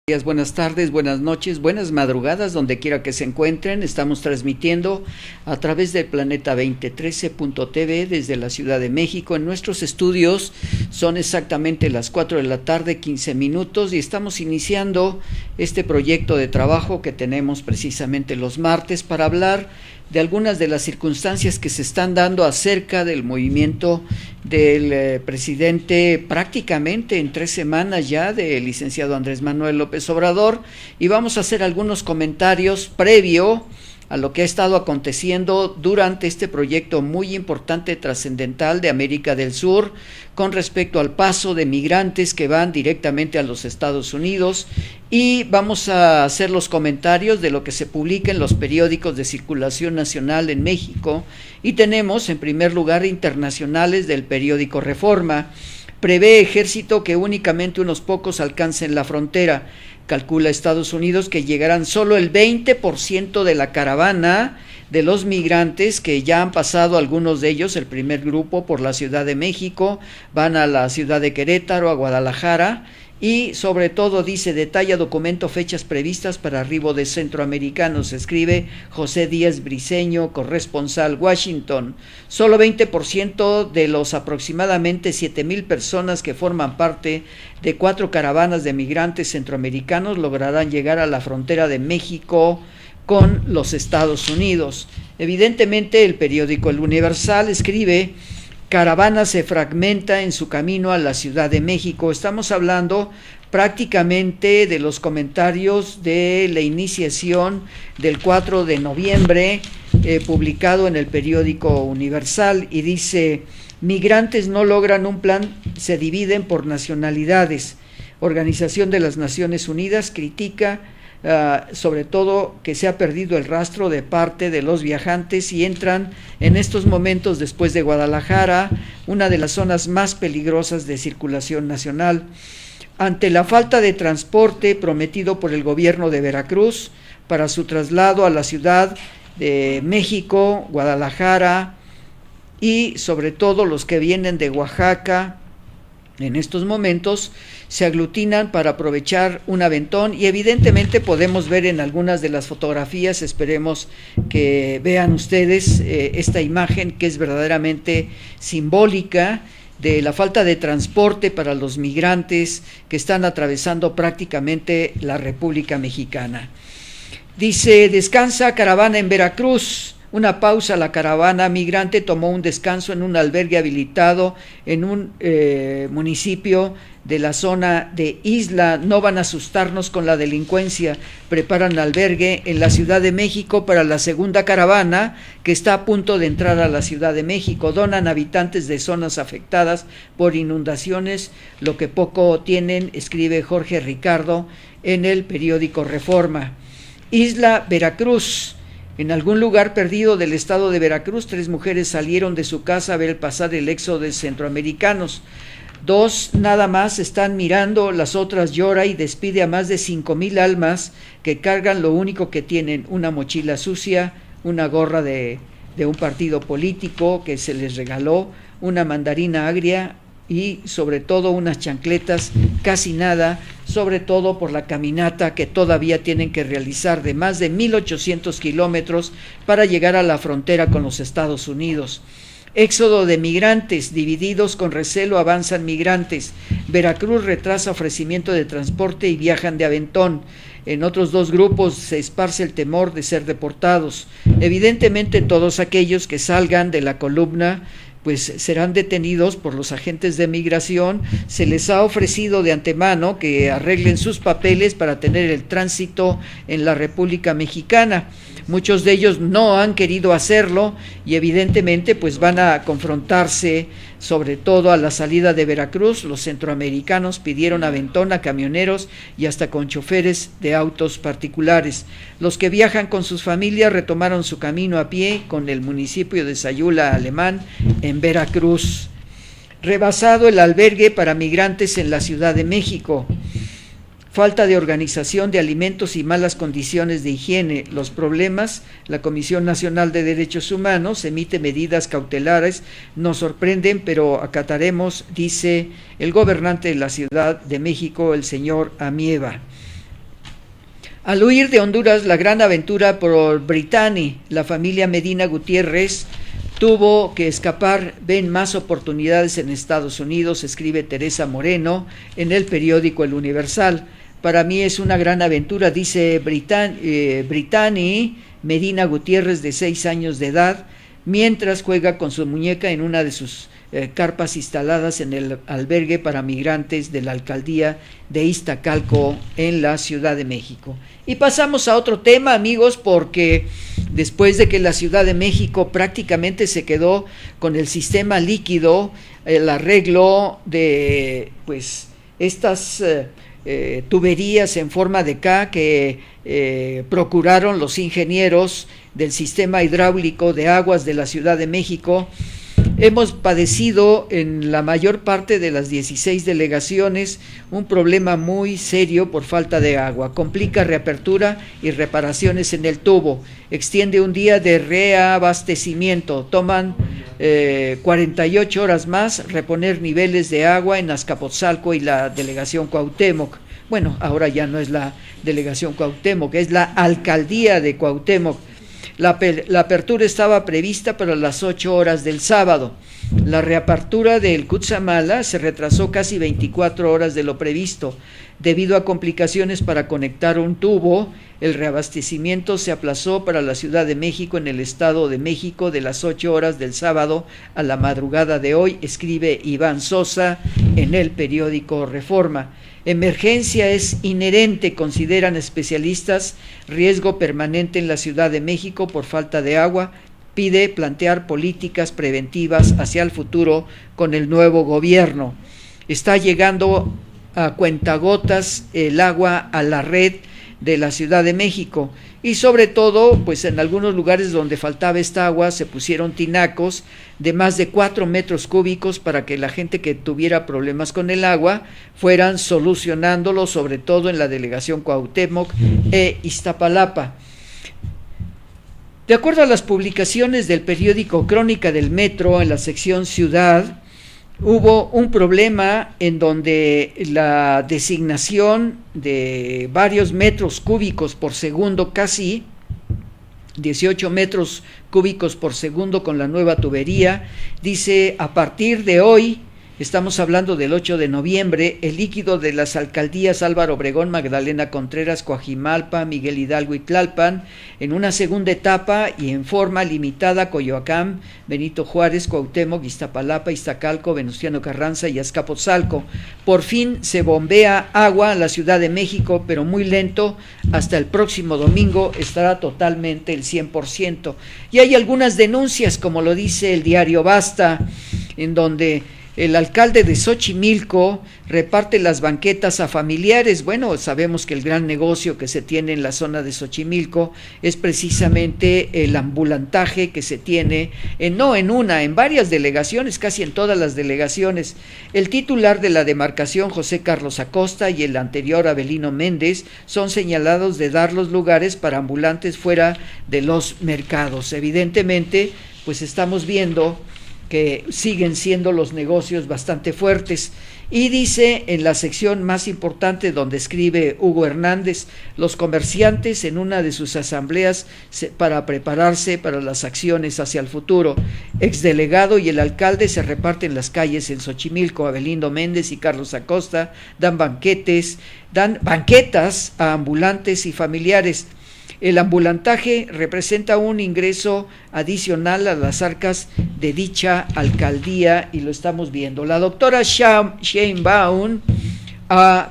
Días, buenas tardes, buenas noches, buenas madrugadas, donde quiera que se encuentren. Estamos transmitiendo a través del Planeta 2013.tv desde la Ciudad de México. En nuestros estudios son exactamente las 4 de la tarde, 15 minutos, y estamos iniciando este proyecto de trabajo que tenemos precisamente los martes para hablar de algunas de las circunstancias que se están dando acerca del movimiento del presidente prácticamente en 3 semanas ya, del licenciado Andrés Manuel López Obrador, y vamos a hacer algunos comentarios previo a lo que ha estado aconteciendo durante este proyecto muy importante, trascendental de América del Sur, con respecto al paso de migrantes que van directamente a los Estados Unidos, y vamos a hacer los comentarios de lo que se publica en los periódicos de circulación nacional en México, y tenemos en primer lugar internacionales del periódico Reforma. Prevé Ejército que únicamente unos pocos alcancen la frontera. Calcula Estados Unidos que llegarán solo el 20% de la caravana de los migrantes que ya han pasado, algunos de ellos, el primer grupo, por la Ciudad de México, van a la ciudad de Querétaro, a Guadalajara, y sobre todo dice: detalla documento fechas previstas para arribo de centroamericanos, escribe José Díaz Briceño, corresponsal Washington. Solo 20% de los aproximadamente 7,000 personas que forman parte de 4 caravanas de migrantes centroamericanos lograrán llegar a la frontera de México con los Estados Unidos. Evidentemente, el periódico El Universal escribe: caravana se fragmenta en su camino a la Ciudad de México. Estamos hablando prácticamente de los comentarios de la iniciación del 4 de noviembre, publicado en el periódico Universal, y dice: migrantes no logran un plan, se dividen por nacionalidades. Organización de las Naciones Unidas critica sobre todo que se ha perdido el rastro de parte de los viajantes y entran en estos momentos, después de Guadalajara, una de las zonas más peligrosas de circulación nacional. Ante la falta de transporte prometido por el gobierno de Veracruz para su traslado a la Ciudad de México, Guadalajara, y sobre todo los que vienen de Oaxaca, en estos momentos se aglutinan para aprovechar un aventón, y evidentemente podemos ver en algunas de las fotografías, esperemos que vean ustedes esta imagen que es verdaderamente simbólica de la falta de transporte para los migrantes que están atravesando prácticamente la República Mexicana. Dice: descansa caravana en Veracruz. Una pausa, la caravana migrante tomó un descanso en un albergue habilitado en un municipio de la zona de Isla. No van a asustarnos con la delincuencia. Preparan albergue en la Ciudad de México para la segunda caravana que está a punto de entrar a la Ciudad de México. Donan habitantes de zonas afectadas por inundaciones lo que poco tienen, escribe Jorge Ricardo en el periódico Reforma. Isla, Veracruz. En algún lugar perdido del estado de Veracruz, 3 mujeres salieron de su casa a ver pasar el éxodo de centroamericanos. 2 nada más están mirando, las otras llora y despide a más de 5,000 almas que cargan lo único que tienen: una mochila sucia, una gorra de un partido político que se les regaló, una mandarina agria y sobre todo unas chancletas, casi nada, sobre todo por la caminata que todavía tienen que realizar de más de 1,800 kilómetros para llegar a la frontera con los Estados Unidos. Éxodo de migrantes, divididos con recelo avanzan migrantes. Veracruz retrasa ofrecimiento de transporte y viajan de aventón. En otros 2 grupos se esparce el temor de ser deportados. Evidentemente todos aquellos que salgan de la columna pues serán detenidos por los agentes de migración. Se les ha ofrecido de antemano que arreglen sus papeles para tener el tránsito en la República Mexicana. Muchos de ellos no han querido hacerlo y evidentemente pues van a confrontarse, sobre todo a la salida de Veracruz. Los centroamericanos pidieron aventón a camioneros y hasta con choferes de autos particulares. Los que viajan con sus familias retomaron su camino a pie con el municipio de Sayula Alemán en Veracruz. Rebasado el albergue para migrantes en la Ciudad de México. Falta de organización de alimentos y malas condiciones de higiene. Los problemas: la Comisión Nacional de Derechos Humanos emite medidas cautelares. Nos sorprenden, pero acataremos, dice el gobernante de la Ciudad de México, el señor Amieva. Al huir de Honduras, la gran aventura por Brittany, la familia Medina Gutiérrez tuvo que escapar, ven más oportunidades en Estados Unidos, escribe Teresa Moreno en el periódico El Universal. Para mí es una gran aventura, dice Brittany Medina Gutiérrez, de 6 años de edad, mientras juega con su muñeca en una de sus carpas instaladas en el albergue para migrantes de la alcaldía de Iztacalco en la Ciudad de México. Y pasamos a otro tema, amigos, porque después de que la Ciudad de México prácticamente se quedó con el sistema líquido, el arreglo de pues estas tuberías en forma de K que procuraron los ingenieros del sistema hidráulico de aguas de la Ciudad de México, hemos padecido en la mayor parte de las 16 delegaciones un problema muy serio por falta de agua. Complica reapertura y reparaciones en el tubo, extiende un día de reabastecimiento, toman 48 horas más reponer niveles de agua en Azcapotzalco y la delegación Cuauhtémoc. Bueno, ahora ya no es la delegación Cuauhtémoc, es la alcaldía de Cuauhtémoc. La apertura estaba prevista para las 8 horas del sábado. La reapertura del Cutzamala se retrasó casi 24 horas de lo previsto. Debido a complicaciones para conectar un tubo, el reabastecimiento se aplazó para la Ciudad de México en el Estado de México de las 8 horas del sábado a la madrugada de hoy, escribe Iván Sosa en el periódico Reforma. Emergencia es inherente, consideran especialistas, riesgo permanente en la Ciudad de México por falta de agua, pide plantear políticas preventivas hacia el futuro con el nuevo gobierno. Está llegando a cuentagotas el agua a la red de la Ciudad de México y sobre todo pues en algunos lugares donde faltaba esta agua se pusieron tinacos de más de 4 metros cúbicos para que la gente que tuviera problemas con el agua fueran solucionándolo, sobre todo en la delegación Cuauhtémoc e Iztapalapa. De acuerdo a las publicaciones del periódico Crónica del Metro en la sección Ciudad, hubo un problema en donde la designación de varios metros cúbicos por segundo, casi 18 metros cúbicos por segundo con la nueva tubería, dice: a partir de hoy, estamos hablando del 8 de noviembre, el líquido de las alcaldías Álvaro Obregón, Magdalena Contreras, Coajimalpa, Miguel Hidalgo y Tlalpan, en una segunda etapa y en forma limitada, Coyoacán, Benito Juárez, Cuauhtémoc, Iztapalapa, Iztacalco, Venustiano Carranza y Azcapotzalco. Por fin se bombea agua a la Ciudad de México, pero muy lento. Hasta el próximo domingo estará totalmente el 100%. Y hay algunas denuncias, como lo dice el diario Basta, en donde el alcalde de Xochimilco reparte las banquetas a familiares. Bueno, sabemos que el gran negocio que se tiene en la zona de Xochimilco es precisamente el ambulantaje que se tiene, en varias delegaciones, casi en todas las delegaciones. El titular de la demarcación, José Carlos Acosta, y el anterior, Avelino Méndez, son señalados de dar los lugares para ambulantes fuera de los mercados. Evidentemente, pues estamos viendo que siguen siendo los negocios bastante fuertes. Y dice en la sección más importante, donde escribe Hugo Hernández, los comerciantes en una de sus asambleas para prepararse para las acciones hacia el futuro. Exdelegado y el alcalde se reparten las calles en Xochimilco. Avelino Méndez y Carlos Acosta dan banquetas a ambulantes y familiares. El ambulantaje representa un ingreso adicional a las arcas de dicha alcaldía y lo estamos viendo. La doctora Sheinbaum,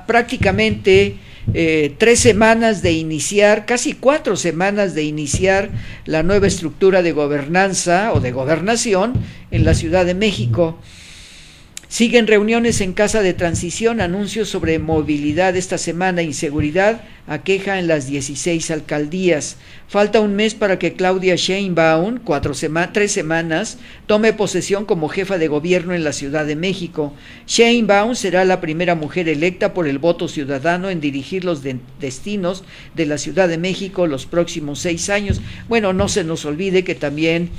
prácticamente 3 semanas de iniciar, casi 4 semanas de iniciar la nueva estructura de gobernanza o de gobernación en la Ciudad de México. Siguen reuniones en Casa de Transición, anuncios sobre movilidad esta semana, inseguridad aqueja en las 16 alcaldías. Falta un mes para que Claudia Sheinbaum, 3 semanas, tome posesión como jefa de gobierno en la Ciudad de México. Sheinbaum será la primera mujer electa por el voto ciudadano en dirigir los destinos de la Ciudad de México los próximos 6 años. Bueno, no se nos olvide que también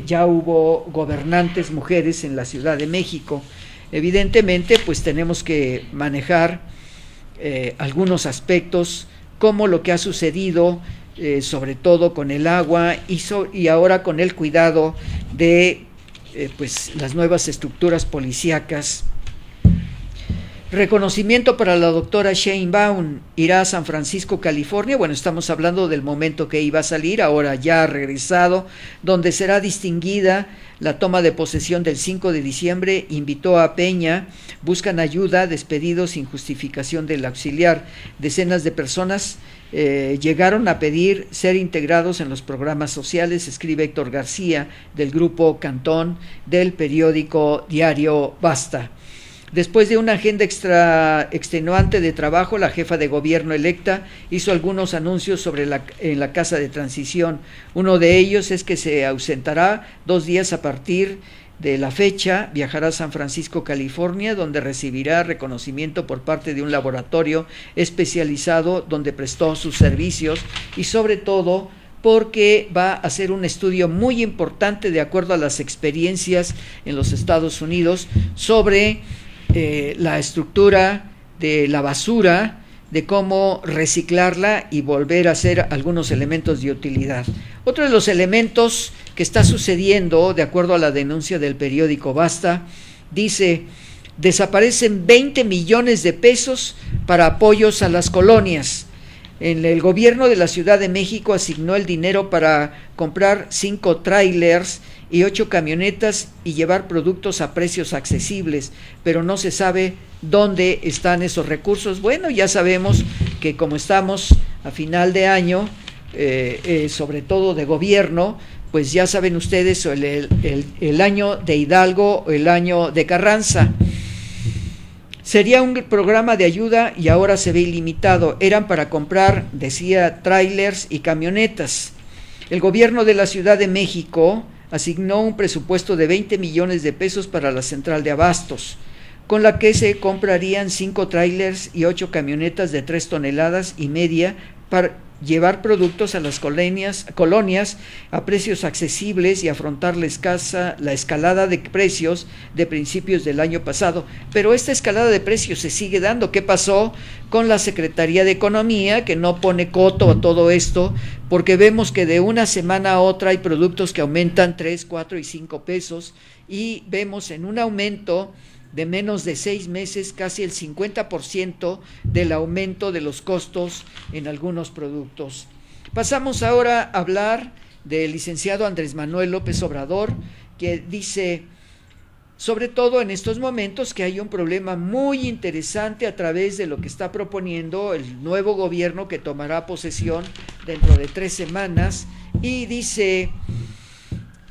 ya hubo gobernantes mujeres en la Ciudad de México. Evidentemente, pues tenemos que manejar algunos aspectos como lo que ha sucedido, sobre todo con el agua y ahora con el cuidado de pues las nuevas estructuras policíacas. Reconocimiento para la doctora Sheinbaum, irá a San Francisco, California. Bueno, estamos hablando del momento que iba a salir, ahora ya ha regresado, donde será distinguida la toma de posesión del 5 de diciembre. Invitó a Peña, buscan ayuda, despedidos sin justificación del auxiliar. Decenas de personas llegaron a pedir ser integrados en los programas sociales, escribe Héctor García, del grupo Cantón, del periódico diario Basta. Después de una agenda extenuante de trabajo, la jefa de gobierno electa hizo algunos anuncios en la Casa de Transición. Uno de ellos es que se ausentará 2 días a partir de la fecha, viajará a San Francisco, California, donde recibirá reconocimiento por parte de un laboratorio especializado donde prestó sus servicios y sobre todo porque va a hacer un estudio muy importante de acuerdo a las experiencias en los Estados Unidos sobre la estructura de la basura, de cómo reciclarla y volver a hacer algunos elementos de utilidad. Otro de los elementos que está sucediendo, de acuerdo a la denuncia del periódico Basta, dice: desaparecen 20 millones de pesos para apoyos a las colonias. El gobierno de la Ciudad de México asignó el dinero para comprar 5 trailers y 8 camionetas y llevar productos a precios accesibles, pero no se sabe dónde están esos recursos. Bueno, ya sabemos que como estamos a final de año, sobre todo de gobierno, pues ya saben ustedes el año de Hidalgo o el año de Carranza. Sería un programa de ayuda y ahora se ve ilimitado. Eran para comprar, decía, trailers y camionetas. El gobierno de la Ciudad de México asignó un presupuesto de 20 millones de pesos para la central de abastos, con la que se comprarían 5 trailers y 8 camionetas de 3,5 toneladas para llevar productos a las colonias a precios accesibles y afrontar la escalada de precios de principios del año pasado. Pero esta escalada de precios se sigue dando. ¿Qué pasó con la Secretaría de Economía, que no pone coto a todo esto? Porque vemos que de una semana a otra hay productos que aumentan 3, 4 y 5 pesos y vemos en un aumento de menos de 6 meses, casi el 50% del aumento de los costos en algunos productos. Pasamos ahora a hablar del licenciado Andrés Manuel López Obrador, que dice, sobre todo en estos momentos, que hay un problema muy interesante a través de lo que está proponiendo el nuevo gobierno que tomará posesión dentro de 3 semanas, y dice: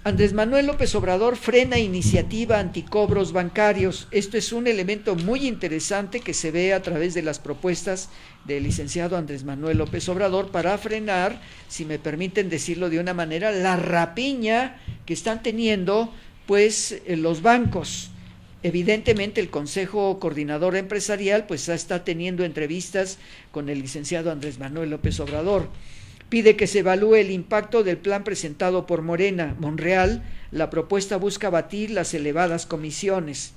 Andrés Manuel López Obrador frena iniciativa anticobros bancarios. Esto es un elemento muy interesante que se ve a través de las propuestas del licenciado Andrés Manuel López Obrador para frenar, si me permiten decirlo de una manera, la rapiña que están teniendo pues los bancos. Evidentemente el Consejo Coordinador Empresarial pues está teniendo entrevistas con el licenciado Andrés Manuel López Obrador. Pide que se evalúe el impacto del plan presentado por Morena. Monreal, la propuesta busca abatir las elevadas comisiones.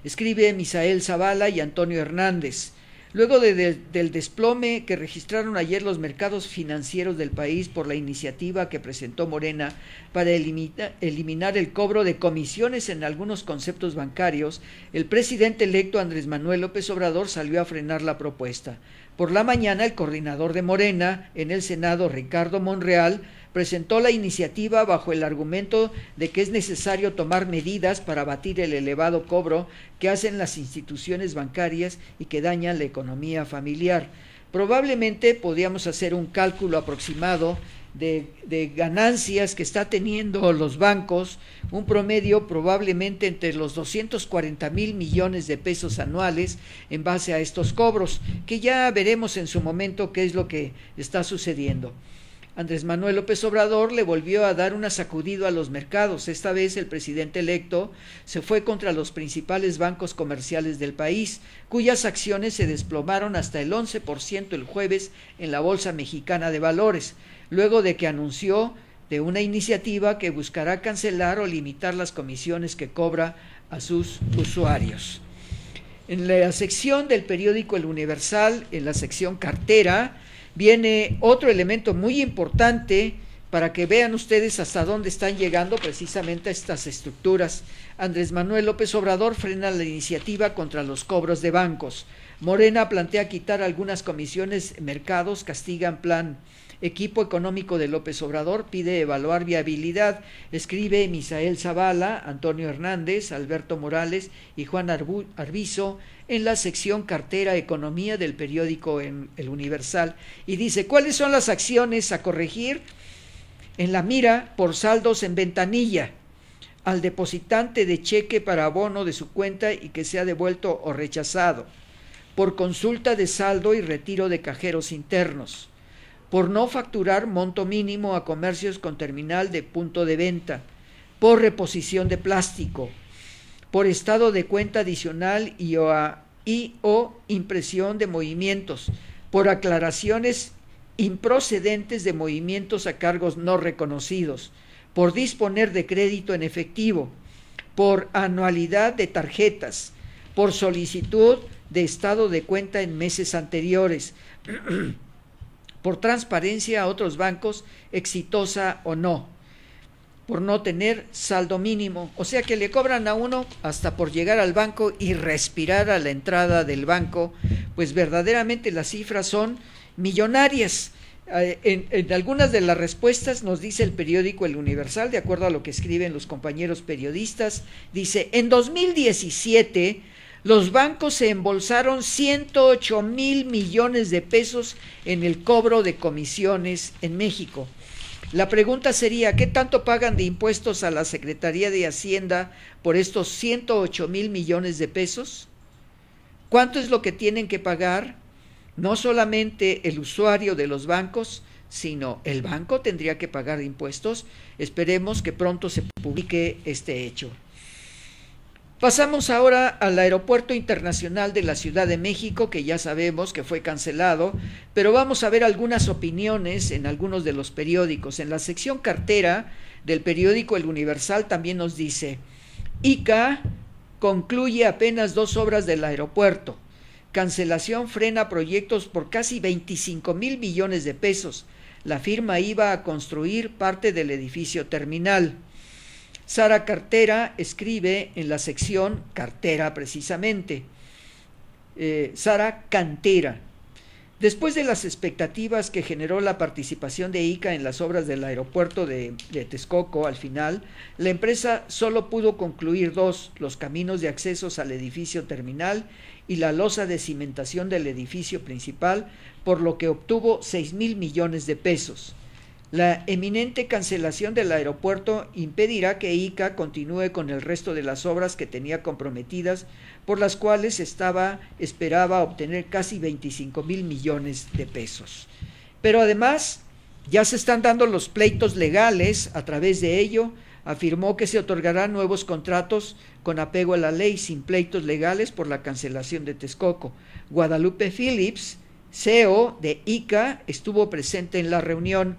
Escribe Misael Zavala y Antonio Hernández. Luego del desplome que registraron ayer los mercados financieros del país por la iniciativa que presentó Morena para eliminar el cobro de comisiones en algunos conceptos bancarios, el presidente electo Andrés Manuel López Obrador salió a frenar la propuesta. Por la mañana, el coordinador de Morena en el Senado, Ricardo Monreal, presentó la iniciativa bajo el argumento de que es necesario tomar medidas para abatir el elevado cobro que hacen las instituciones bancarias y que dañan la economía familiar. Probablemente podríamos hacer un cálculo aproximado de ganancias que está teniendo los bancos, un promedio probablemente entre los 240,000 millones de pesos anuales en base a estos cobros, que ya veremos en su momento qué es lo que está sucediendo. Andrés Manuel López Obrador le volvió a dar una sacudida a los mercados. Esta vez el presidente electo se fue contra los principales bancos comerciales del país, cuyas acciones se desplomaron hasta el 11% el jueves en la Bolsa Mexicana de Valores, luego de que anunció de una iniciativa que buscará cancelar o limitar las comisiones que cobra a sus usuarios. En la sección del periódico El Universal, en la sección cartera, viene otro elemento muy importante para que vean ustedes hasta dónde están llegando precisamente estas estructuras. Andrés Manuel López Obrador frena la iniciativa contra los cobros de bancos. Morena plantea quitar algunas comisiones, mercados castigan plan. Equipo económico de López Obrador pide evaluar viabilidad. Escribe Misael Zavala, Antonio Hernández, Alberto Morales y Juan Arbizo en la sección cartera economía del periódico El Universal. Y dice, ¿cuáles son las acciones a corregir? En la mira por saldos en ventanilla, al depositante de cheque para abono de su cuenta y que sea devuelto o rechazado, por consulta de saldo y retiro de cajeros internos, por no facturar monto mínimo a comercios con terminal de punto de venta, por reposición de plástico, por estado de cuenta adicional y o impresión de movimientos, por aclaraciones improcedentes de movimientos a cargos no reconocidos, por disponer de crédito en efectivo, por anualidad de tarjetas, por solicitud de estado de cuenta en meses anteriores, por transparencia a otros bancos, exitosa o no, por no tener saldo mínimo, o sea que le cobran a uno hasta por llegar al banco y respirar a la entrada del banco, pues verdaderamente las cifras son millonarias. En algunas de las respuestas nos dice el periódico El Universal, de acuerdo a lo que escriben los compañeros periodistas, dice, en 2017 los bancos se embolsaron 108,000 millones de pesos en el cobro de comisiones en México. La pregunta sería, ¿qué tanto pagan de impuestos a la Secretaría de Hacienda por estos 108,000 millones de pesos? ¿Cuánto es lo que tienen que pagar? No solamente el usuario de los bancos, sino el banco tendría que pagar impuestos. Esperemos que pronto se publique este hecho. Pasamos ahora al Aeropuerto Internacional de la Ciudad de México, que ya sabemos que fue cancelado, pero vamos a ver algunas opiniones en algunos de los periódicos. En la sección cartera del periódico El Universal también nos dice, ICA concluye apenas 2 obras del aeropuerto. Cancelación frena proyectos por casi 25,000 millones de pesos. La firma iba a construir parte del edificio terminal. Sara Cartera escribe en la sección cartera precisamente. Sara Cantera. Después de las expectativas que generó la participación de ICA en las obras del aeropuerto de Texcoco, al final, la empresa solo pudo concluir 2, los caminos de accesos al edificio terminal y la losa de cimentación del edificio principal, por lo que obtuvo 6,000 millones de pesos. La eminente cancelación del aeropuerto impedirá que ICA continúe con el resto de las obras que tenía comprometidas, por las cuales esperaba obtener casi 25,000 millones de pesos. Pero además, ya se están dando los pleitos legales. A través de ello, afirmó que se otorgarán nuevos contratos con apego a la ley, sin pleitos legales por la cancelación de Texcoco. Guadalupe Phillips, CEO de ICA, estuvo presente en la reunión.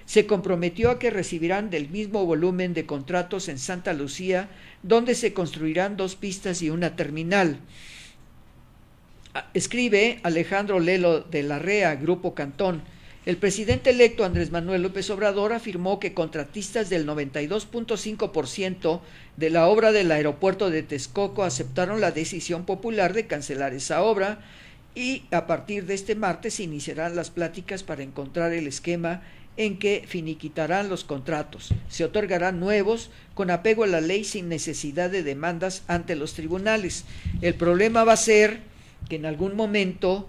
Se comprometió a que recibirán del mismo volumen de contratos en Santa Lucía, donde se construirán 2 pistas y una terminal. Escribe Alejandro Lelo de la REA, Grupo Cantón. El presidente electo Andrés Manuel López Obrador afirmó que contratistas del 92.5% de la obra del aeropuerto de Texcoco aceptaron la decisión popular de cancelar esa obra, y a partir de este martes se iniciarán las pláticas para encontrar el esquema en que finiquitarán los contratos. Se otorgarán nuevos con apego a la ley sin necesidad de demandas ante los tribunales. El problema va a ser que en algún momento,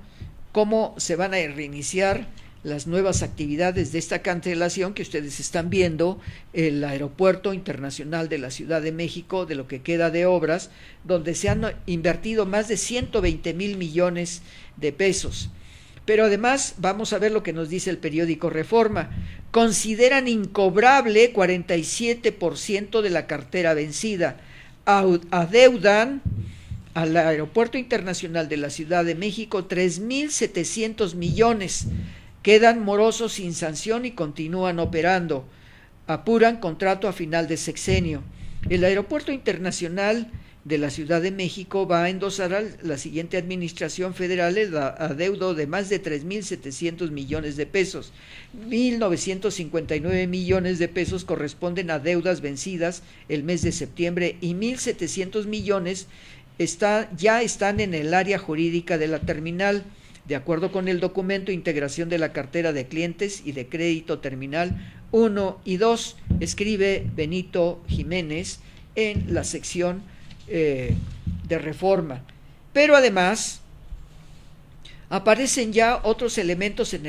cómo se van a reiniciar las nuevas actividades de esta cancelación que ustedes están viendo, el Aeropuerto Internacional de la Ciudad de México, de lo que queda de obras, donde se han invertido más de 120,000 millones de pesos. Pero además vamos a ver lo que nos dice el periódico Reforma. Consideran incobrable 47% de la cartera vencida. Adeudan al Aeropuerto Internacional de la Ciudad de México 3,700 millones. Quedan morosos sin sanción y continúan operando. Apuran contrato a final de sexenio. El Aeropuerto Internacional de la Ciudad de México va a endosar a la siguiente administración federal el adeudo de más de 3.700 millones de pesos. 1.959 millones de pesos corresponden a deudas vencidas el mes de septiembre y 1.700 millones ya están en el área jurídica de la terminal. De acuerdo con el documento Integración de la Cartera de Clientes y de Crédito Terminal 1 y 2, escribe Benito Jiménez en la sección de Reforma. Pero además aparecen ya otros elementos en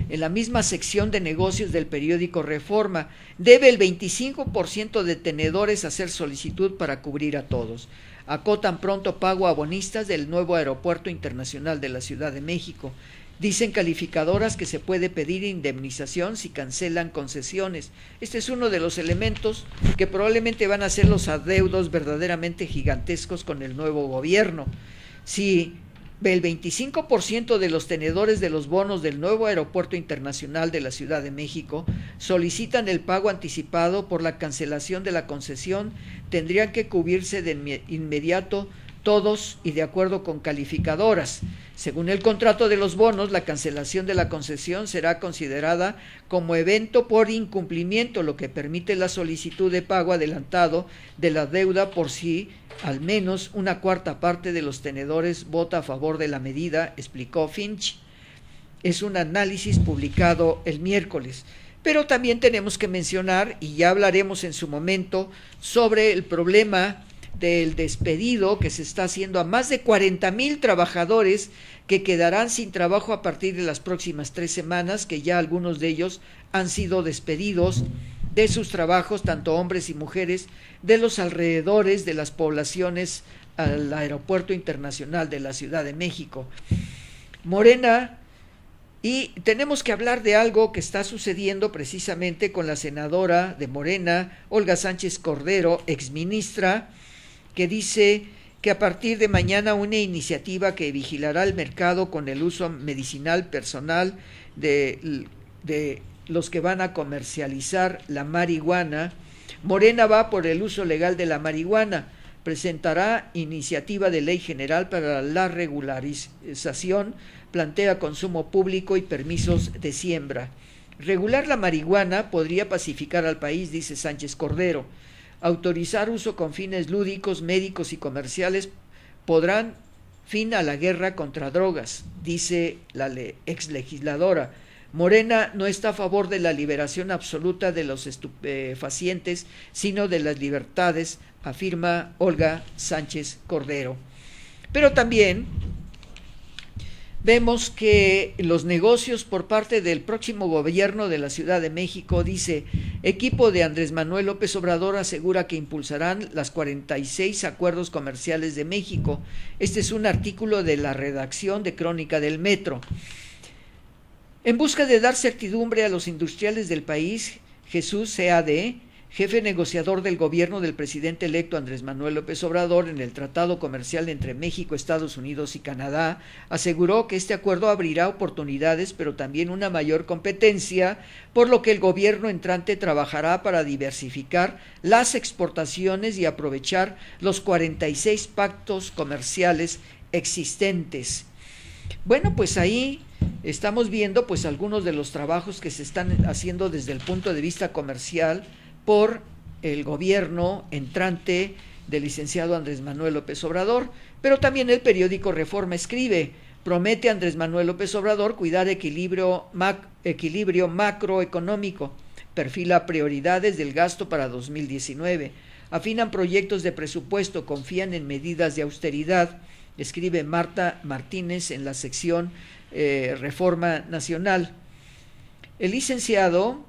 la misma sección de negocios del periódico Reforma. Debe el 25% de tenedores hacer solicitud para cubrir a todos. Acotan pronto pago a abonistas del nuevo Aeropuerto Internacional de la Ciudad de México. Dicen calificadoras que se puede pedir indemnización si cancelan concesiones. Este es uno de los elementos que probablemente van a ser los adeudos verdaderamente gigantescos con el nuevo gobierno. Si el 25% de los tenedores de los bonos del nuevo Aeropuerto Internacional de la Ciudad de México solicitan el pago anticipado por la cancelación de la concesión, tendrían que cubrirse de inmediato todos y de acuerdo con calificadoras. Según el contrato de los bonos, la cancelación de la concesión será considerada como evento por incumplimiento, lo que permite la solicitud de pago adelantado de la deuda por si al menos una cuarta parte de los tenedores vota a favor de la medida, explicó Finch. Es un análisis publicado el miércoles. Pero también tenemos que mencionar, y ya hablaremos en su momento, sobre el problema del despedido que se está haciendo a más de 40,000 trabajadores que quedarán sin trabajo a partir de las próximas 3 semanas, que ya algunos de ellos han sido despedidos de sus trabajos, tanto hombres y mujeres, de los alrededores de las poblaciones al Aeropuerto Internacional de la Ciudad de México. Morena, y tenemos que hablar de algo que está sucediendo precisamente con la senadora de Morena, Olga Sánchez Cordero, exministra, que dice que a partir de mañana una iniciativa que vigilará el mercado con el uso medicinal personal de los que van a comercializar la marihuana. Morena va por el uso legal de la marihuana. Presentará iniciativa de ley general para la regularización, plantea consumo público y permisos de siembra. Regular la marihuana podría pacificar al país, dice Sánchez Cordero. Autorizar uso con fines lúdicos, médicos y comerciales podrán fin a la guerra contra drogas, dice la ex legisladora. Morena no está a favor de la liberación absoluta de los estupefacientes, sino de las libertades, afirma Olga Sánchez Cordero. Pero también vemos que los negocios por parte del próximo gobierno de la Ciudad de México, dice, equipo de Andrés Manuel López Obrador asegura que impulsarán las 46 acuerdos comerciales de México. Este es un artículo de la redacción de Crónica del Metro. En busca de dar certidumbre a los industriales del país, Jesús Seade, jefe negociador del gobierno del presidente electo Andrés Manuel López Obrador en el Tratado Comercial entre México, Estados Unidos y Canadá, aseguró que este acuerdo abrirá oportunidades, pero también una mayor competencia, por lo que el gobierno entrante trabajará para diversificar las exportaciones y aprovechar los 46 pactos comerciales existentes. Bueno, pues ahí estamos viendo pues algunos de los trabajos que se están haciendo desde el punto de vista comercial por el gobierno entrante del licenciado Andrés Manuel López Obrador, pero también el periódico Reforma escribe, promete Andrés Manuel López Obrador cuidar equilibrio macroeconómico, perfila prioridades del gasto para 2019, afinan proyectos de presupuesto, confían en medidas de austeridad, escribe Marta Martínez en la sección Reforma Nacional. El licenciado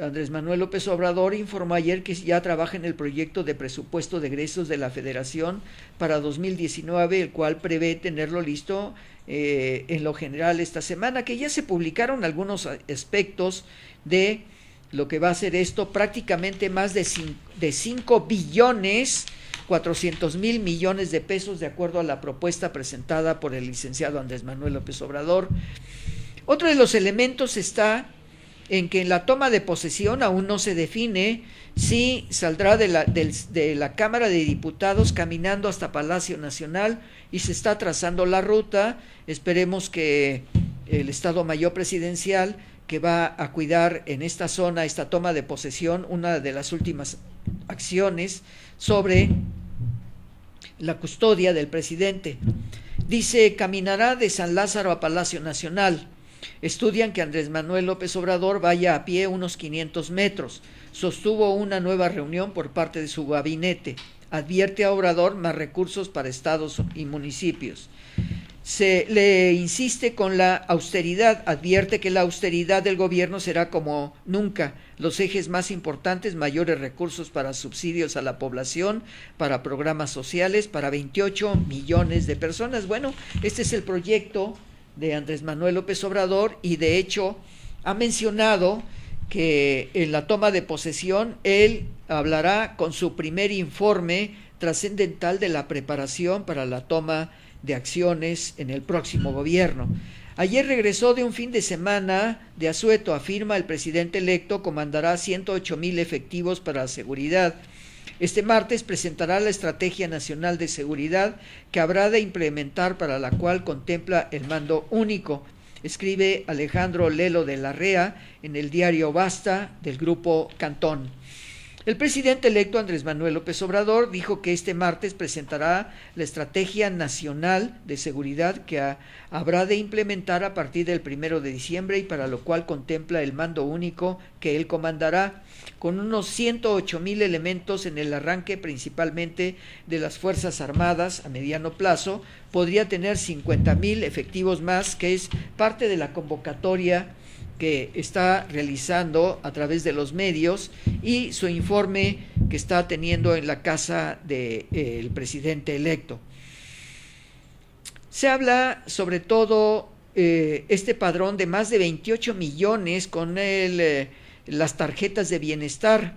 Andrés Manuel López Obrador informó ayer que ya trabaja en el proyecto de presupuesto de egresos de la Federación para 2019, el cual prevé tenerlo listo en lo general esta semana, que ya se publicaron algunos aspectos de lo que va a ser esto, prácticamente más de 5 billones 400 mil millones de pesos, de acuerdo a la propuesta presentada por el licenciado Andrés Manuel López Obrador. Otro de los elementos está en que en la toma de posesión aún no se define si saldrá de la Cámara de Diputados caminando hasta Palacio Nacional, y se está trazando la ruta. Esperemos que el Estado Mayor Presidencial, que va a cuidar en esta zona, esta toma de posesión, una de las últimas acciones sobre la custodia del presidente. Dice, caminará de San Lázaro a Palacio Nacional. Estudian que Andrés Manuel López Obrador vaya a pie unos 500 metros. Sostuvo una nueva reunión por parte de su gabinete. Advierte a Obrador más recursos para estados y municipios. Se le insiste con la austeridad, advierte que la austeridad del gobierno será como nunca. Los ejes más importantes: mayores recursos para subsidios a la población, para programas sociales, para 28 millones de personas. Bueno, este es el proyecto de Andrés Manuel López Obrador, y de hecho ha mencionado que en la toma de posesión él hablará con su primer informe trascendental de la preparación para la toma de acciones en el próximo gobierno. Ayer regresó de un fin de semana de asueto. Afirma el presidente electo comandará 108,000 efectivos para la seguridad. Este martes presentará la Estrategia Nacional de Seguridad que habrá de implementar, para la cual contempla el mando único, escribe Alejandro Lelo de la Rea en el diario Basta del Grupo Cantón. El presidente electo Andrés Manuel López Obrador dijo que este martes presentará la Estrategia Nacional de Seguridad que habrá de implementar a partir del 1 de diciembre, y para lo cual contempla el mando único que él comandará, con unos 108,000 elementos en el arranque, principalmente de las Fuerzas Armadas. A mediano plazo podría tener 50,000 efectivos más, que es parte de la convocatoria que está realizando a través de los medios y su informe que está teniendo en la casa del presidente electo. Se habla sobre todo este padrón de más de 28 millones con las tarjetas de bienestar.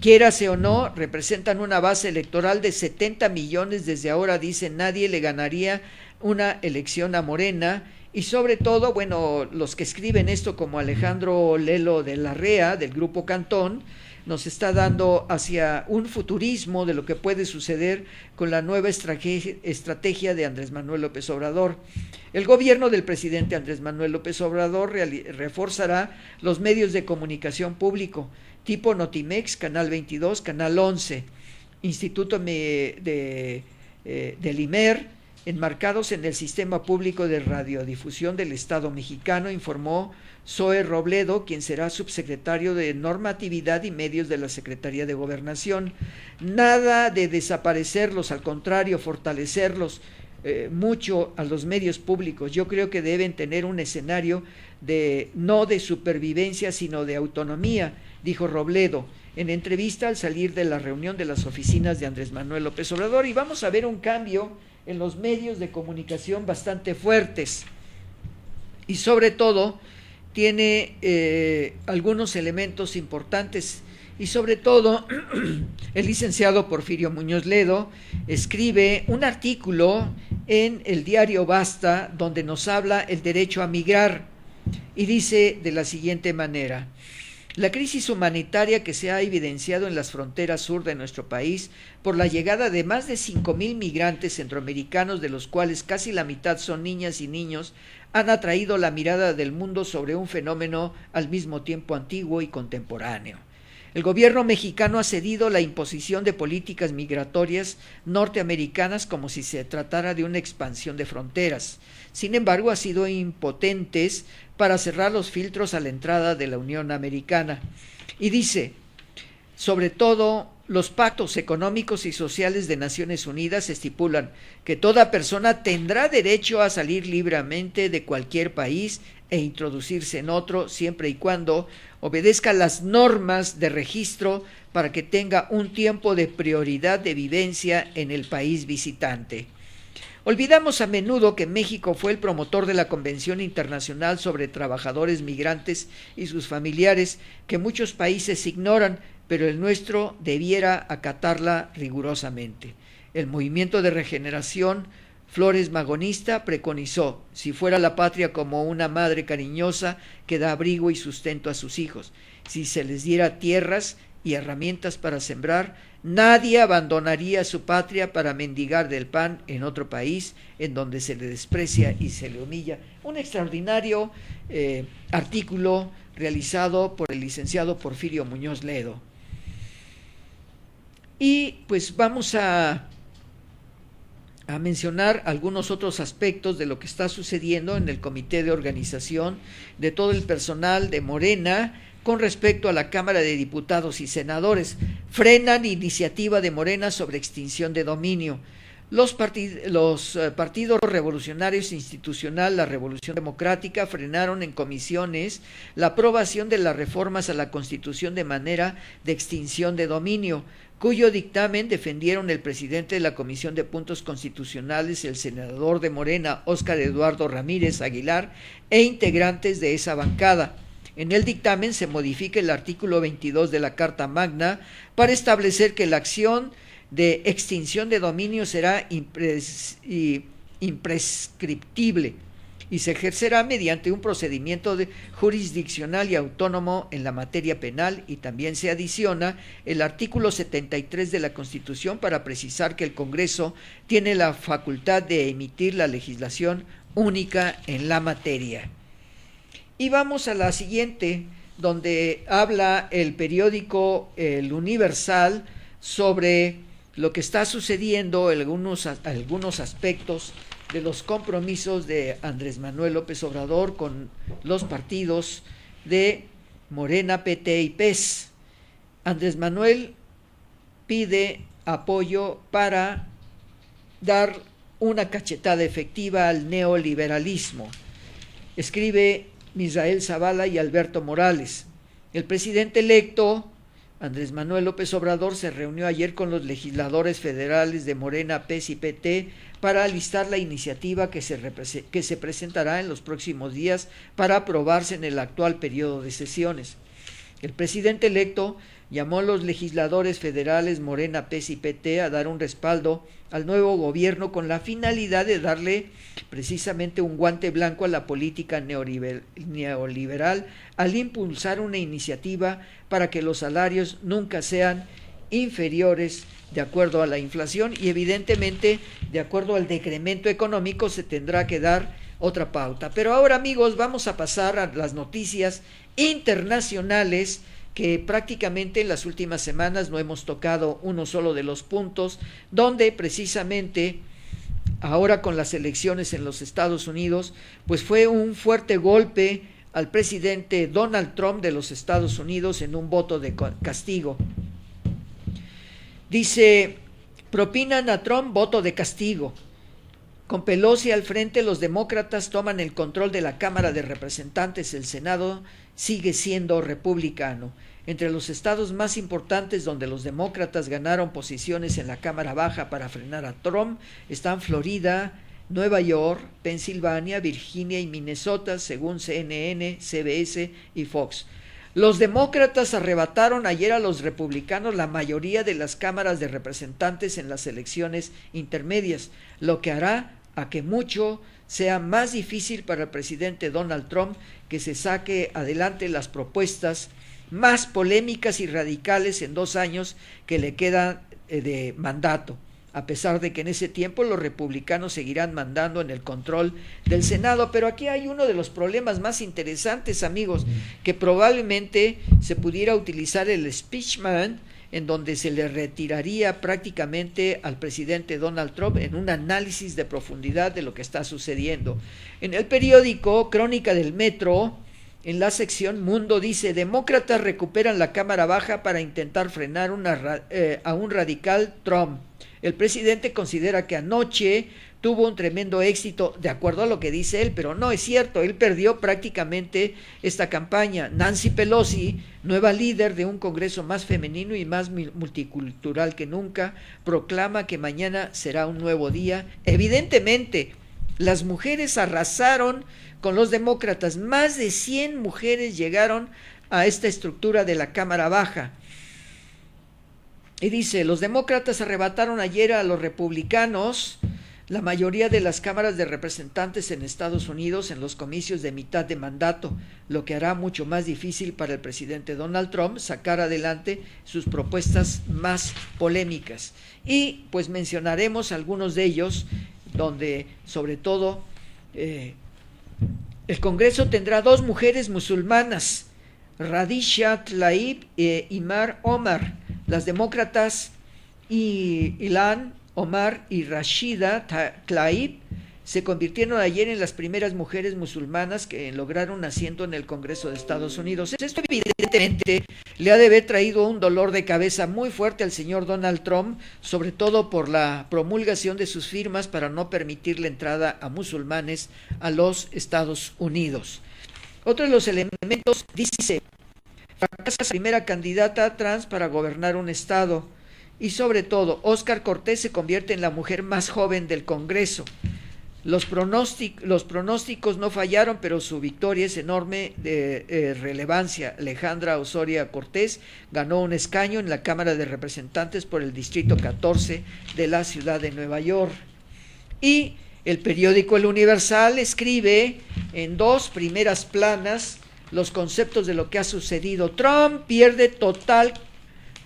Quiérase o no, representan una base electoral de 70 millones. Desde ahora, dicen, nadie le ganaría una elección a Morena. Y sobre todo, bueno, los que escriben esto, como Alejandro Lelo de la Rea, del Grupo Cantón, nos está dando hacia un futurismo de lo que puede suceder con la nueva estrategia de Andrés Manuel López Obrador. El gobierno del presidente Andrés Manuel López Obrador reforzará los medios de comunicación público, tipo Notimex, Canal 22, Canal 11, Instituto del IMER, enmarcados en el Sistema Público de Radiodifusión del Estado Mexicano, informó Zoe Robledo, quien será subsecretario de Normatividad y Medios de la Secretaría de Gobernación. Nada de desaparecerlos, al contrario, fortalecerlos mucho a los medios públicos. Yo creo que deben tener un escenario no de supervivencia, sino de autonomía, dijo Robledo en entrevista al salir de la reunión de las oficinas de Andrés Manuel López Obrador. Y vamos a ver un cambio en los medios de comunicación bastante fuertes, y sobre todo tiene algunos elementos importantes, y sobre todo el licenciado Porfirio Muñoz Ledo escribe un artículo en el diario Basta donde nos habla el derecho a migrar, y dice de la siguiente manera: la crisis humanitaria que se ha evidenciado en las fronteras sur de nuestro país por la llegada de más de 5,000 migrantes centroamericanos, de los cuales casi la mitad son niñas y niños, han atraído la mirada del mundo sobre un fenómeno al mismo tiempo antiguo y contemporáneo. El gobierno mexicano ha cedido la imposición de políticas migratorias norteamericanas como si se tratara de una expansión de fronteras. Sin embargo, ha sido impotentes para cerrar los filtros a la entrada de la Unión Americana. Y dice, sobre todo, los pactos económicos y sociales de Naciones Unidas estipulan que toda persona tendrá derecho a salir libremente de cualquier país e introducirse en otro, siempre y cuando obedezca las normas de registro para que tenga un tiempo de prioridad de vivencia en el país visitante. Olvidamos a menudo que México fue el promotor de la Convención Internacional sobre Trabajadores Migrantes y sus familiares, que muchos países ignoran, pero el nuestro debiera acatarla rigurosamente. El Movimiento de Regeneración Flores Magonista preconizó: si fuera la patria como una madre cariñosa que da abrigo y sustento a sus hijos, si se les diera tierras y herramientas para sembrar, nadie abandonaría su patria para mendigar del pan en otro país en donde se le desprecia y se le humilla. Un extraordinario artículo realizado por el licenciado Porfirio Muñoz Ledo. Y pues vamos a mencionar algunos otros aspectos de lo que está sucediendo en el comité de organización de todo el personal de Morena con respecto a la Cámara de Diputados y Senadores. Frenan iniciativa de Morena sobre extinción de dominio. Los partidos revolucionarios institucional, la Revolución Democrática, frenaron en comisiones la aprobación de las reformas a la Constitución de manera de extinción de dominio, cuyo dictamen defendieron el presidente de la Comisión de Puntos Constitucionales, el senador de Morena, Óscar Eduardo Ramírez Aguilar, e integrantes de esa bancada. En el dictamen se modifica el artículo 22 de la Carta Magna para establecer que la acción de extinción de dominio será imprescriptible y se ejercerá mediante un procedimiento jurisdiccional y autónomo en la materia penal, y también se adiciona el artículo 73 de la Constitución para precisar que el Congreso tiene la facultad de emitir la legislación única en la materia. Y vamos a la siguiente, donde habla el periódico El Universal sobre lo que está sucediendo, algunos aspectos de los compromisos de Andrés Manuel López Obrador con los partidos de Morena, PT y PES. Andrés Manuel pide apoyo para dar una cachetada efectiva al neoliberalismo. Escribe Misael Zavala y Alberto Morales. El presidente electo Andrés Manuel López Obrador se reunió ayer con los legisladores federales de Morena, PES y PT para alistar la iniciativa que se presentará en los próximos días para aprobarse en el actual periodo de sesiones. El presidente electo llamó a los legisladores federales Morena, PES y PT a dar un respaldo al nuevo gobierno con la finalidad de darle precisamente un guante blanco a la política neoliberal al impulsar una iniciativa para que los salarios nunca sean inferiores de acuerdo a la inflación, y evidentemente de acuerdo al decremento económico se tendrá que dar otra pauta. Pero ahora, amigos, vamos a pasar a las noticias internacionales, que prácticamente en las últimas semanas no hemos tocado uno solo de los puntos, donde precisamente ahora con las elecciones en los Estados Unidos, pues fue un fuerte golpe al presidente Donald Trump de los Estados Unidos en un voto de castigo. Dice: propinan a Trump voto de castigo. Con Pelosi al frente, los demócratas toman el control de la Cámara de Representantes. El Senado sigue siendo republicano. Entre los estados más importantes donde los demócratas ganaron posiciones en la Cámara Baja para frenar a Trump están Florida, Nueva York, Pensilvania, Virginia y Minnesota, según CNN, CBS y Fox. Los demócratas arrebataron ayer a los republicanos la mayoría de las cámaras de representantes en las elecciones intermedias, lo que hará a que mucho sea más difícil para el presidente Donald Trump que se saque adelante las propuestas más polémicas y radicales en 2 años que le quedan de mandato, a pesar de que en ese tiempo los republicanos seguirán mandando en el control del Senado. Pero aquí hay uno de los problemas más interesantes, amigos, que probablemente se pudiera utilizar el impeachment, en donde se le retiraría prácticamente al presidente Donald Trump en un análisis de profundidad de lo que está sucediendo. En el periódico Crónica del Metro, en la sección Mundo, dice: demócratas recuperan la Cámara Baja para intentar frenar a un radical Trump. El presidente considera que anoche tuvo un tremendo éxito, de acuerdo a lo que dice él, pero no es cierto. Él perdió prácticamente esta campaña. Nancy Pelosi, nueva líder de un Congreso más femenino y más multicultural que nunca, proclama que mañana será un nuevo día. Evidentemente, las mujeres arrasaron con los demócratas. Más de 100 mujeres llegaron a esta estructura de la Cámara Baja. Y dice: los demócratas arrebataron ayer a los republicanos la mayoría de las cámaras de representantes en Estados Unidos en los comicios de mitad de mandato, lo que hará mucho más difícil para el presidente Donald Trump sacar adelante sus propuestas más polémicas. Y pues mencionaremos algunos de ellos, donde sobre todo el Congreso tendrá 2 mujeres musulmanas, Radisha Tlaib e Imar Omar. Las demócratas Ilhan Omar y Rashida Tlaib se convirtieron ayer en las primeras mujeres musulmanas que lograron un asiento en el Congreso de Estados Unidos. Esto evidentemente le ha de haber traído un dolor de cabeza muy fuerte al señor Donald Trump, sobre todo por la promulgación de sus firmas para no permitir la entrada a musulmanes a los Estados Unidos. Otro de los elementos dice: fracasa la primera candidata trans para gobernar un estado. Y sobre todo, Óscar Cortés se convierte en la mujer más joven del Congreso. Los pronósticos no fallaron, pero su victoria es enorme de relevancia. Alejandra Osorio Cortés ganó un escaño en la Cámara de Representantes por el Distrito 14 de la ciudad de Nueva York. Y el periódico El Universal escribe en 2 primeras planas los conceptos de lo que ha sucedido. Trump pierde total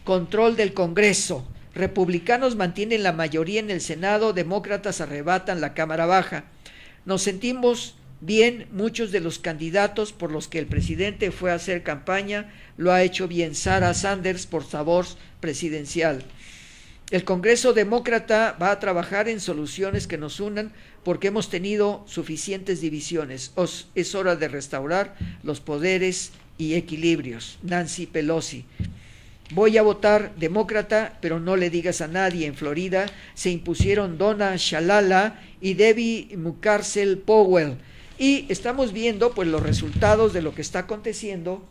control del Congreso. Republicanos mantienen la mayoría en el Senado, demócratas arrebatan la Cámara Baja. Nos sentimos bien, muchos de los candidatos por los que el presidente fue a hacer campaña lo ha hecho bien. Sarah Sanders, portavoz presidencial. El Congreso demócrata va a trabajar en soluciones que nos unan porque hemos tenido suficientes divisiones. Es hora de restaurar los poderes y equilibrios. Nancy Pelosi. Voy a votar demócrata, pero no le digas a nadie. En Florida se impusieron Donna Shalala y Debbie Mucarsel Powell. Y estamos viendo pues los resultados de lo que está aconteciendo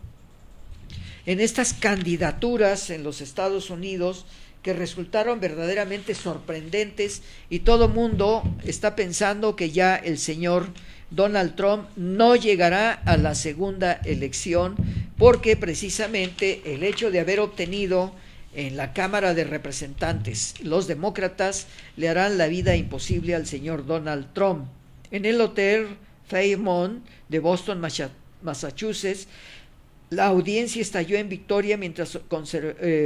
en estas candidaturas en los Estados Unidos, que resultaron verdaderamente sorprendentes, y todo mundo está pensando que ya el señor Donald Trump no llegará a la segunda elección, porque precisamente el hecho de haber obtenido en la Cámara de Representantes los demócratas le harán la vida imposible al señor Donald Trump. En el Hotel Fairmont de Boston, Massachusetts, la audiencia estalló en victoria mientras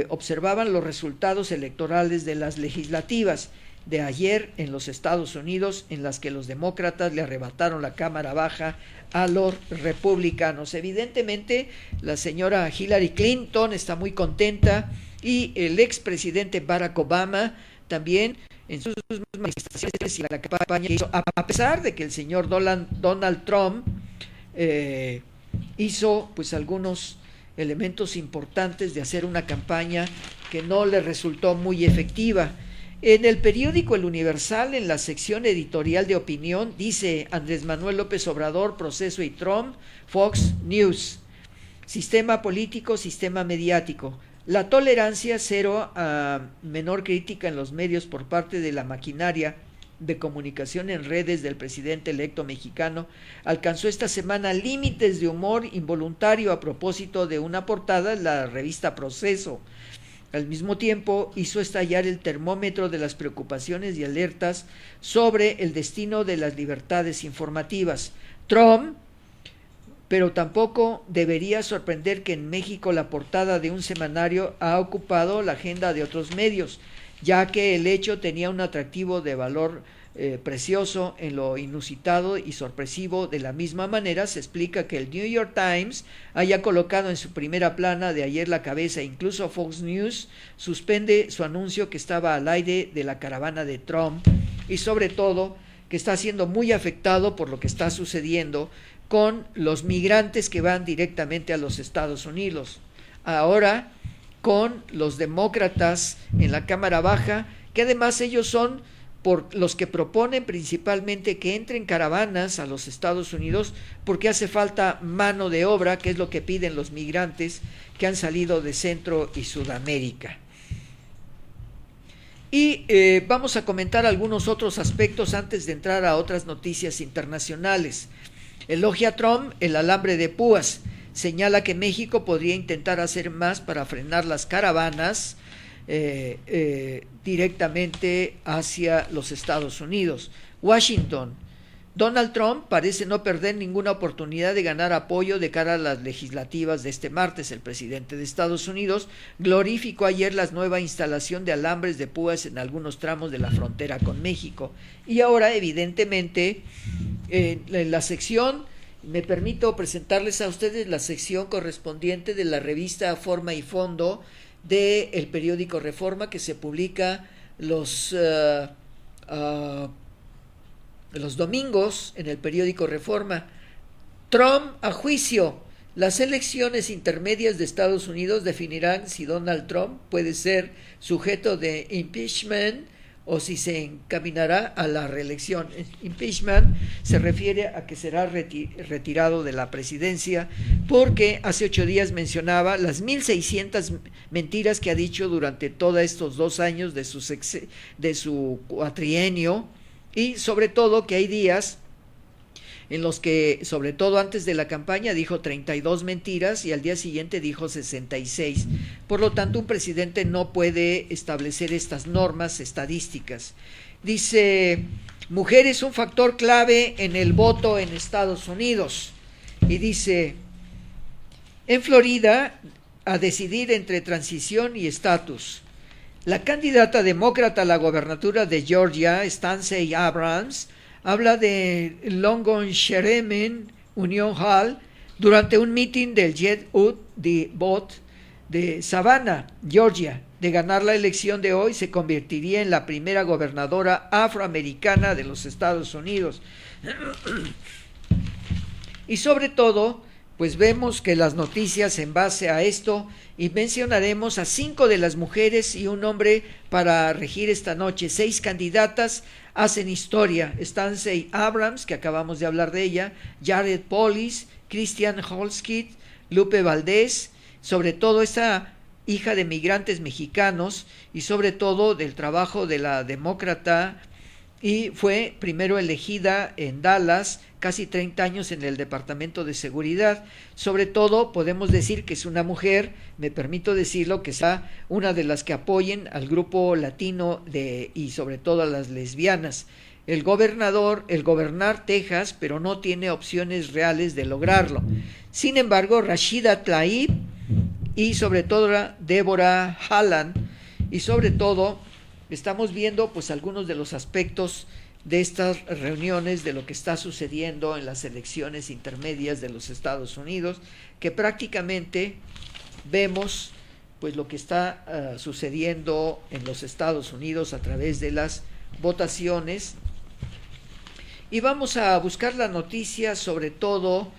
observaban los resultados electorales de las legislativas de ayer en los Estados Unidos, en las que los demócratas le arrebataron la Cámara Baja a los republicanos. Evidentemente, la señora Hillary Clinton está muy contenta, y el expresidente Barack Obama también, en sus manifestaciones y la campaña que hizo, a pesar de que el señor Donald Trump hizo pues algunos elementos importantes de hacer una campaña que no le resultó muy efectiva. En el periódico El Universal, en la sección editorial de opinión, dice: Andrés Manuel López Obrador, proceso y Trump, Fox News. Sistema político, sistema mediático. La tolerancia cero a menor crítica en los medios por parte de la maquinaria de comunicación en redes del presidente electo mexicano alcanzó esta semana límites de humor involuntario a propósito de una portada en la revista Proceso. Al mismo tiempo, hizo estallar el termómetro de las preocupaciones y alertas sobre el destino de las libertades informativas. Trump, pero tampoco debería sorprender que en México la portada de un semanario ha ocupado la agenda de otros medios, ya que el hecho tenía un atractivo de valor precioso en lo inusitado y sorpresivo. De la misma manera se explica que el New York Times haya colocado en su primera plana de ayer la cabeza. Incluso Fox News suspende su anuncio que estaba al aire de la caravana de Trump, y sobre todo que está siendo muy afectado por lo que está sucediendo con los migrantes que van directamente a los Estados Unidos. Ahora con los demócratas en la Cámara Baja, que además ellos son por los que proponen principalmente que entren caravanas a los Estados Unidos, porque hace falta mano de obra, que es lo que piden los migrantes que han salido de Centro y Sudamérica. Y vamos a comentar algunos otros aspectos antes de entrar a otras noticias internacionales. Elogia a Trump el alambre de púas, señala que México podría intentar hacer más para frenar las caravanas directamente hacia los Estados Unidos. Washington. Donald Trump parece no perder ninguna oportunidad de ganar apoyo de cara a las legislativas de este martes. El presidente de Estados Unidos glorificó ayer la nueva instalación de alambres de púas en algunos tramos de la frontera con México. Y ahora, evidentemente, en la sección, me permito presentarles a ustedes la sección correspondiente de la revista Forma y Fondo del periódico Reforma, que se publica los domingos en el periódico Reforma. Trump a juicio. Las elecciones intermedias de Estados Unidos definirán si Donald Trump puede ser sujeto de impeachment o si se encaminará a la reelección. Impeachment se refiere a que será retirado de la presidencia, porque hace 8 días mencionaba las 1,600 mentiras que ha dicho durante todos estos 2 años de su cuatrienio, y sobre todo que hay días en los que, sobre todo antes de la campaña, dijo 32 mentiras y al día siguiente dijo 66. Por lo tanto, un presidente no puede establecer estas normas estadísticas. Dice, mujer es un factor clave en el voto en Estados Unidos. Y dice, en Florida, a decidir entre transición y estatus. La candidata demócrata a la gobernatura de Georgia, Stacey Abrams, habla de Longshoremen Union Hall durante un meeting del Jet Bot de Savannah, Georgia. De ganar la elección de hoy, se convertiría en la primera gobernadora afroamericana de los Estados Unidos. Y sobre todo, pues vemos que las noticias en base a esto, y mencionaremos a 5 de las mujeres y un hombre para regir esta noche. 6 candidatas hacen historia. Stacey Abrams, que acabamos de hablar de ella, Jared Polis, Christian Holskid, Lupe Valdés, sobre todo esa hija de migrantes mexicanos y sobre todo del trabajo de la demócrata, y fue primero elegida en Dallas, casi 30 años en el Departamento de Seguridad. Sobre todo podemos decir que es una mujer, me permito decirlo, que sea una de las que apoyen al grupo latino y sobre todo a las lesbianas. El gobernar Texas, pero no tiene opciones reales de lograrlo. Sin embargo, Rashida Tlaib y sobre todo Deborah Haaland, y sobre todo estamos viendo pues algunos de los aspectos de estas reuniones, de lo que está sucediendo en las elecciones intermedias de los Estados Unidos, que prácticamente vemos pues lo que está sucediendo en los Estados Unidos a través de las votaciones. Y vamos a buscar la noticia sobre todo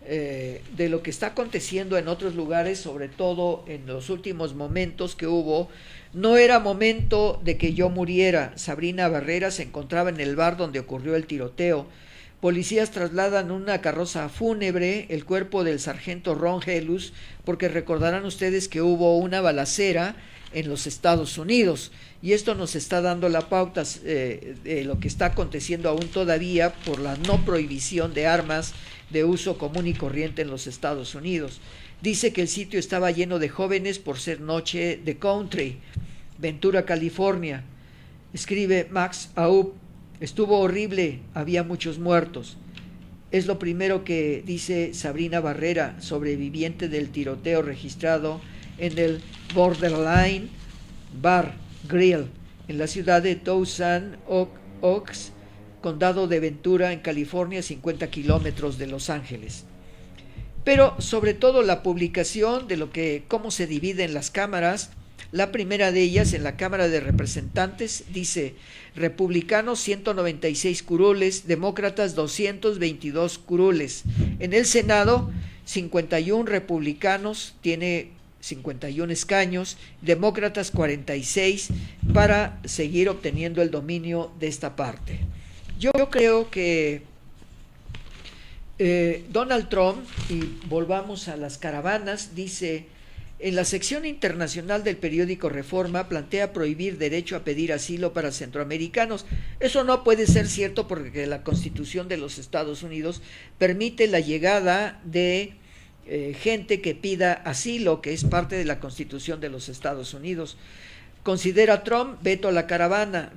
de lo que está aconteciendo en otros lugares, sobre todo en los últimos momentos que hubo. No era momento de que yo muriera. Sabrina Barrera se encontraba en el bar donde ocurrió el tiroteo. Policías trasladan una carroza fúnebre el cuerpo del sargento Ron Helus, porque recordarán ustedes que hubo una balacera en los Estados Unidos, y esto nos está dando la pauta de lo que está aconteciendo aún todavía por la no prohibición de armas de uso común y corriente en los Estados Unidos. Dice que el sitio estaba lleno de jóvenes por ser noche de country. Ventura, California. Escribe Max Aub, estuvo horrible, había muchos muertos. Es lo primero que dice Sabrina Barrera, sobreviviente del tiroteo registrado en el Borderline Bar Grill en la ciudad de Thousand Oaks, condado de Ventura, en California, 50 kilómetros de Los Ángeles. Pero sobre todo la publicación de cómo se dividen las cámaras. La primera de ellas, en la Cámara de Representantes, dice: republicanos 196 curules, demócratas 222 curules. En el Senado, 51 republicanos, tiene 51 escaños, demócratas 46, para seguir obteniendo el dominio de esta parte. Yo creo que Donald Trump, y volvamos a las caravanas, dice: en la sección internacional del periódico Reforma, plantea prohibir derecho a pedir asilo para centroamericanos. Eso no puede ser cierto, porque la Constitución de los Estados Unidos permite la llegada de gente que pida asilo, que es parte de la Constitución de los Estados Unidos. Considera Trump veto a la caravana.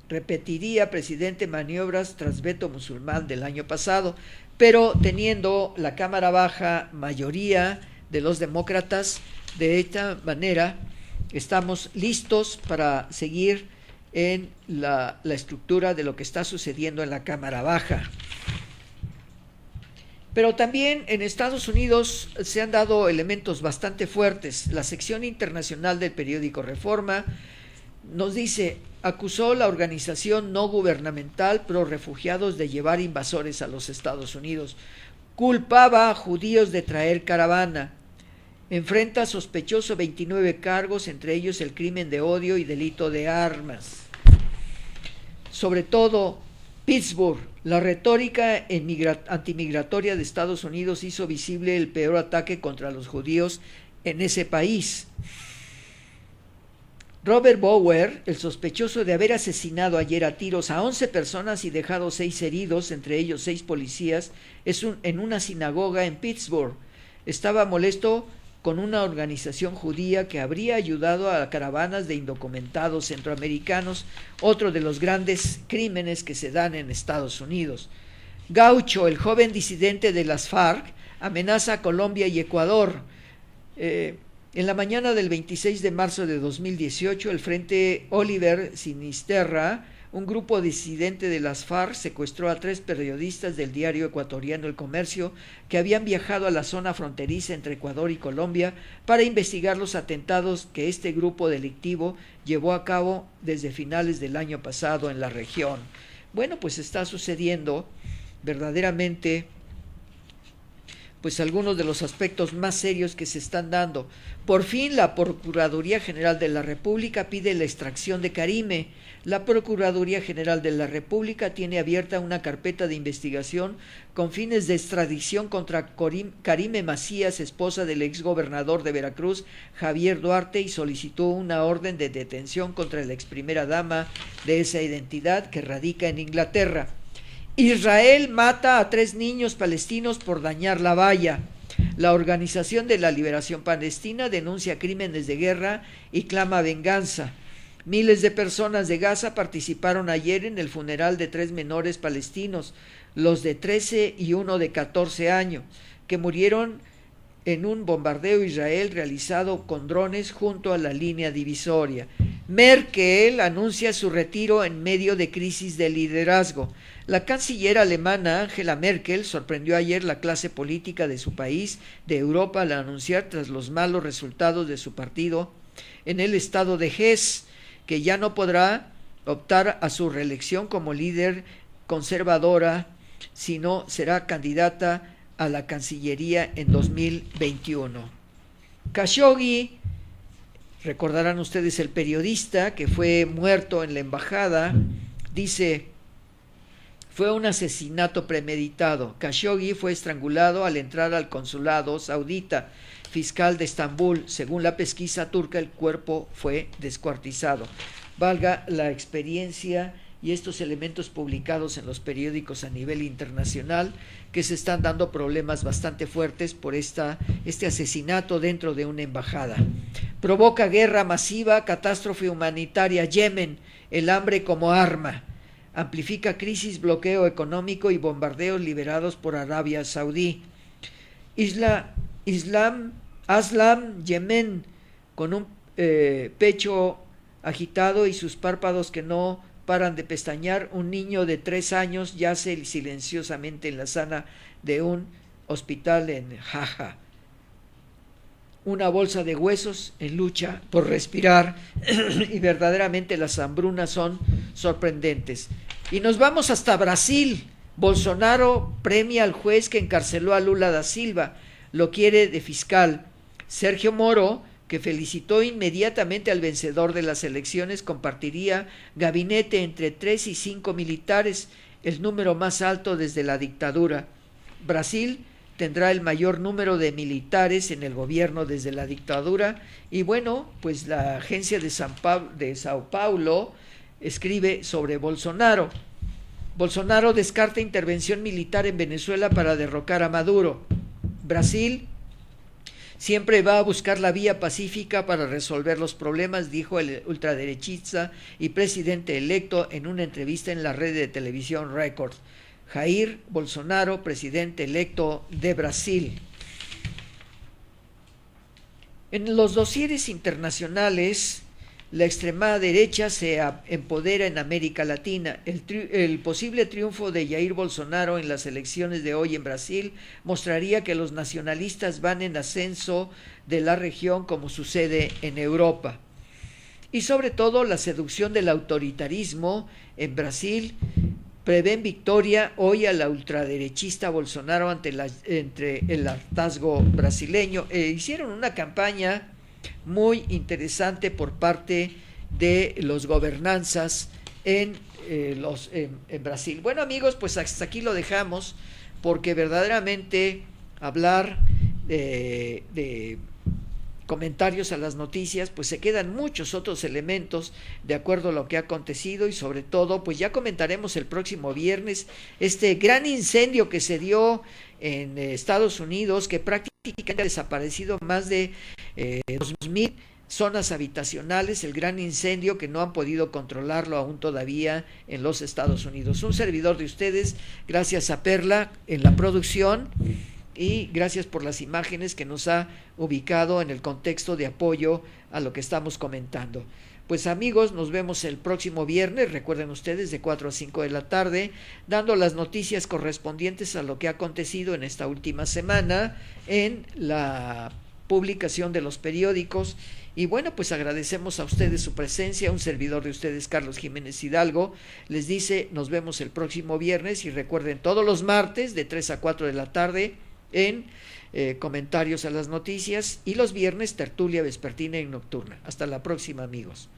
Repetiría presidente maniobras tras veto musulmán del año pasado, pero teniendo la Cámara Baja mayoría de los demócratas, de esta manera estamos listos para seguir en la estructura de lo que está sucediendo en la Cámara Baja. Pero también en Estados Unidos se han dado elementos bastante fuertes. La sección internacional del periódico Reforma nos dice: acusó la organización no gubernamental pro refugiados de llevar invasores a los Estados Unidos. Culpaba a judíos de traer caravana. Enfrenta sospechoso 29 cargos, entre ellos el crimen de odio y delito de armas. Sobre todo, Pittsburgh, la retórica antimigratoria de Estados Unidos hizo visible el peor ataque contra los judíos en ese país. Robert Bauer, el sospechoso de haber asesinado ayer a tiros a 11 personas y dejado 6 heridos, entre ellos 6 policías, en una sinagoga en Pittsburgh. Estaba molesto con una organización judía que habría ayudado a caravanas de indocumentados centroamericanos, otro de los grandes crímenes que se dan en Estados Unidos. Gaucho, el joven disidente de las FARC, amenaza a Colombia y Ecuador. En la mañana del 26 de marzo de 2018, el Frente Oliver Sinisterra, un grupo disidente de las FARC, secuestró a 3 periodistas del diario ecuatoriano El Comercio que habían viajado a la zona fronteriza entre Ecuador y Colombia para investigar los atentados que este grupo delictivo llevó a cabo desde finales del año pasado en la región. Bueno, pues está sucediendo verdaderamente pues algunos de los aspectos más serios que se están dando. Por fin, la Procuraduría General de la República pide la extracción de Karime. La Procuraduría General de la República tiene abierta una carpeta de investigación con fines de extradición contra Karime Macías, esposa del exgobernador de Veracruz, Javier Duarte, y solicitó una orden de detención contra la exprimera dama de esa identidad que radica en Inglaterra. Israel mata a 3 niños palestinos por dañar la valla. La Organización de la Liberación Palestina denuncia crímenes de guerra y clama venganza. Miles de personas de Gaza participaron ayer en el funeral de 3 menores palestinos, los de 13 y uno de 14 años, que murieron en un bombardeo israelí realizado con drones junto a la línea divisoria. Merkel anuncia su retiro en medio de crisis de liderazgo. La canciller alemana Angela Merkel sorprendió ayer la clase política de su país de Europa al anunciar, tras los malos resultados de su partido en el estado de Hesse, que ya no podrá optar a su reelección como líder conservadora, sino será candidata a la Cancillería en 2021. Khashoggi, recordarán ustedes el periodista que fue muerto en la embajada, dice: fue un asesinato premeditado. Khashoggi fue estrangulado al entrar al consulado saudita. Fiscal de Estambul, según la pesquisa turca, el cuerpo fue descuartizado. Valga la experiencia y estos elementos publicados en los periódicos a nivel internacional, que se están dando problemas bastante fuertes por este asesinato dentro de una embajada. Provoca guerra masiva, catástrofe humanitaria, Yemen, el hambre como arma. Amplifica crisis, bloqueo económico y bombardeos liberados por Arabia Saudí. Aslam, Yemen, con un pecho agitado y sus párpados que no paran de pestañear, un niño de 3 años yace silenciosamente en la sala de un hospital en Jaja. Una bolsa de huesos en lucha por respirar y verdaderamente las hambrunas son sorprendentes. Y nos vamos hasta Brasil. Bolsonaro premia al juez que encarceló a Lula da Silva, lo quiere de fiscal. Sergio Moro, que felicitó inmediatamente al vencedor de las elecciones, compartiría gabinete entre 3 y 5 militares, el número más alto desde la dictadura. Brasil tendrá el mayor número de militares en el gobierno desde la dictadura. Y bueno, pues la agencia de Sao Paulo escribe sobre Bolsonaro. Bolsonaro descarta intervención militar en Venezuela para derrocar a Maduro. Brasil siempre va a buscar la vía pacífica para resolver los problemas, dijo el ultraderechista y presidente electo en una entrevista en la red de televisión Record. Jair Bolsonaro, presidente electo de Brasil. En los dosieres internacionales, la extrema derecha se empodera en América Latina. El posible triunfo de Jair Bolsonaro en las elecciones de hoy en Brasil mostraría que los nacionalistas van en ascenso de la región, como sucede en Europa. Y sobre todo la seducción del autoritarismo en Brasil prevén victoria hoy a la ultraderechista Bolsonaro entre el hartazgo brasileño. Hicieron una campaña muy interesante por parte de los gobernanzas en Brasil. Bueno, amigos, pues hasta aquí lo dejamos, porque verdaderamente hablar de comentarios a las noticias, pues se quedan muchos otros elementos de acuerdo a lo que ha acontecido, y sobre todo, pues ya comentaremos el próximo viernes este gran incendio que se dio en Estados Unidos, que prácticamente ha desaparecido más de 2,000 zonas habitacionales, el gran incendio que no han podido controlarlo aún todavía en los Estados Unidos. Un servidor de ustedes, gracias a Perla en la producción, y gracias por las imágenes que nos ha ubicado en el contexto de apoyo a lo que estamos comentando. Pues amigos, nos vemos el próximo viernes, recuerden ustedes, de 4 a 5 de la tarde, dando las noticias correspondientes a lo que ha acontecido en esta última semana en la publicación de los periódicos. Y bueno, pues agradecemos a ustedes su presencia. Un servidor de ustedes, Carlos Jiménez Hidalgo, les dice, nos vemos el próximo viernes, y recuerden, todos los martes de 3 a 4 de la tarde en comentarios a las noticias, y los viernes tertulia vespertina y nocturna. Hasta la próxima, amigos.